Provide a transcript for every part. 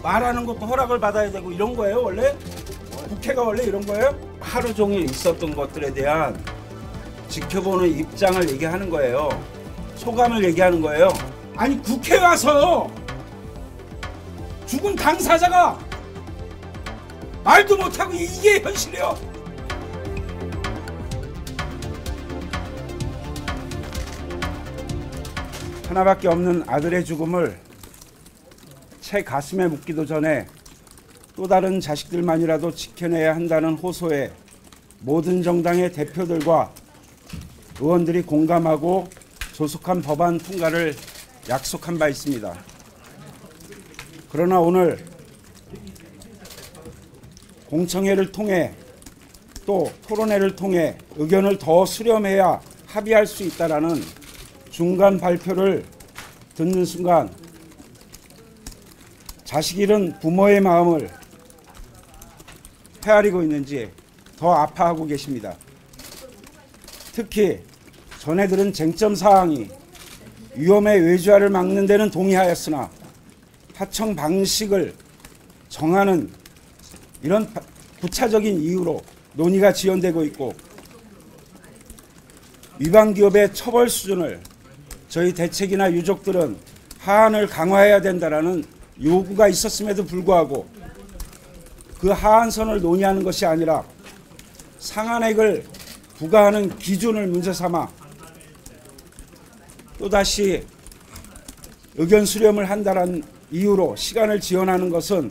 말하는 것도 허락을 받아야 되고 이런 거예요 원래? 국회가 원래 이런 거예요? 하루 종일 있었던 것들에 대한 지켜보는 입장을 얘기하는 거예요. 소감을 얘기하는 거예요. 아니 국회에 와서 죽은 당사자가 말도 못하고 이게 현실이에요. 하나밖에 없는 아들의 죽음을 채 가슴에 묻기도 전에 또 다른 자식들만이라도 지켜내야 한다는 호소에 모든 정당의 대표들과 의원들이 공감하고 조속한 법안 통과를 약속한 바 있습니다. 그러나 오늘 공청회를 통해 또 토론회를 통해 의견을 더 수렴해야 합의할 수 있다라는 중간 발표를 듣는 순간 자식 잃은 부모의 마음을 헤아리고 있는지 더 아파하고 계십니다. 특히 전에 들은 쟁점 사항이 위험의 외주화를 막는 데는 동의하였으나 하청 방식을 정하는 이런 부차적인 이유로 논의가 지연되고 있고 위반 기업의 처벌 수준을 저희 대책이나 유족들은 하한을 강화해야 된다라는 요구가 있었음에도 불구하고 그 하한선을 논의하는 것이 아니라 상한액을 부과하는 기준을 문제 삼아 또다시 의견 수렴을 한다는 이유로 시간을 지연하는 것은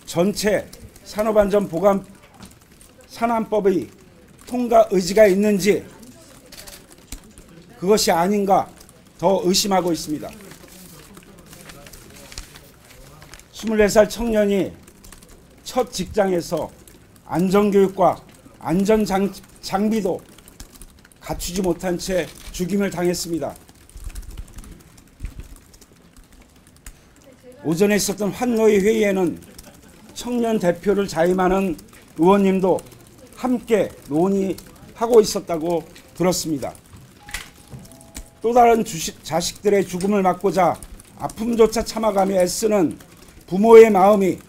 전체 산업안전보건 산안법의 통과 의지가 있는지 그것이 아닌가 더 의심하고 있습니다. 24살 청년이 첫 직장에서 안전교육과 안전장비도 갖추지 못한 채 죽임을 당했습니다. 오전에 있었던 환노위 회의에는 청년 대표를 자임하는 의원님도 함께 논의하고 있었다고 들었습니다. 또 다른 자식들의 죽음을 막고자 아픔조차 참아가며 애쓰는 부모의 마음이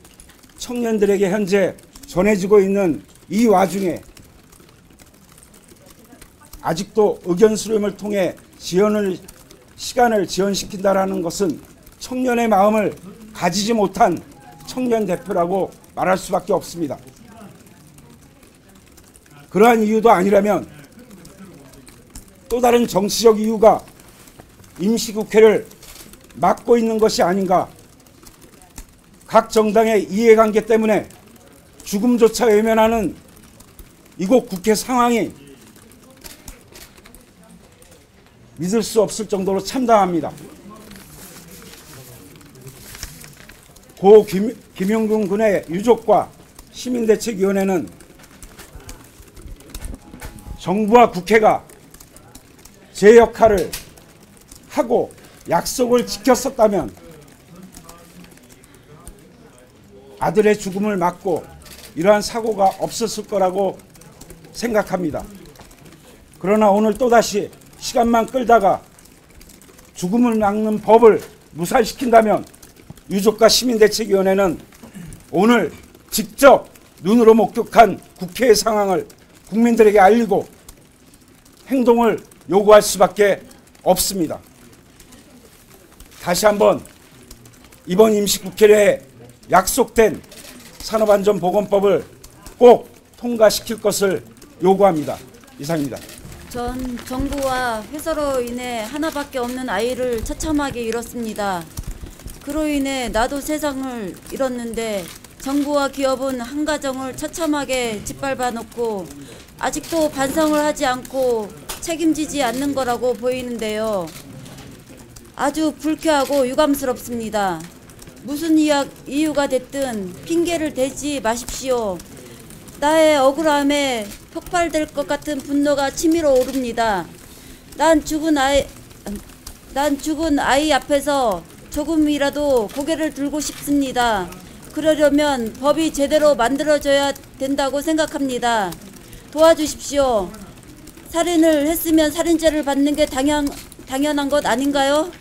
청년들에게 현재 전해지고 있는 이 와중에 아직도 의견 수렴을 통해 시간을 지연시킨다라는 것은 청년의 마음을 가지지 못한 청년 대표라고 말할 수밖에 없습니다. 그러한 이유도 아니라면 또 다른 정치적 이유가 임시국회를 막고 있는 것이 아닌가. 각 정당의 이해관계 때문에 죽음조차 외면하는 이곳 국회 상황이 믿을 수 없을 정도로 참담합니다. 고 김용균 군의 유족과 시민대책위원회는 정부와 국회가 제 역할을 하고 약속을 지켰었다면 아들의 죽음을 막고 이러한 사고가 없었을 거라고 생각합니다. 그러나 오늘 또다시 시간만 끌다가 죽음을 막는 법을 무산시킨다면 유족과 시민대책위원회는 오늘 직접 눈으로 목격한 국회의 상황을 국민들에게 알리고 행동을 요구할 수밖에 없습니다. 다시 한번 이번 임시국회 내에 약속된 산업안전보건법을 꼭 통과시킬 것을 요구합니다. 이상입니다. 전 정부와 회사로 인해 하나밖에 없는 아이를 처참하게 잃었습니다. 그로 인해 나도 세상을 잃었는데 정부와 기업은 한 가정을 처참하게 짓밟아 놓고 아직도 반성을 하지 않고 책임지지 않는 거라고 보이는데요. 아주 불쾌하고 유감스럽습니다. 무슨 이유가 됐든 핑계를 대지 마십시오. 나의 억울함에 폭발될 것 같은 분노가 치밀어 오릅니다. 난 죽은 아이 앞에서 조금이라도 고개를 들고 싶습니다. 그러려면 법이 제대로 만들어져야 된다고 생각합니다. 도와주십시오. 살인을 했으면 살인죄를 받는 게 당연한 것 아닌가요?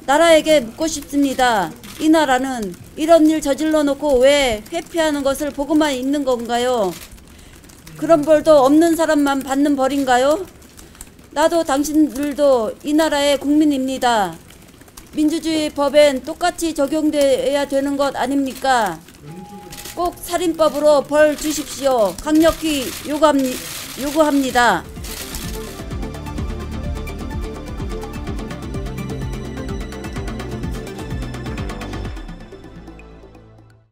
나라에게 묻고 싶습니다. 이 나라는 이런 일 저질러 놓고 왜 회피하는 것을 보고만 있는 건가요? 그런 벌도 없는 사람만 받는 벌인가요? 나도 당신들도 이 나라의 국민입니다. 민주주의 법엔 똑같이 적용돼야 되는 것 아닙니까? 꼭 살인법으로 벌 주십시오. 강력히 요구합니다.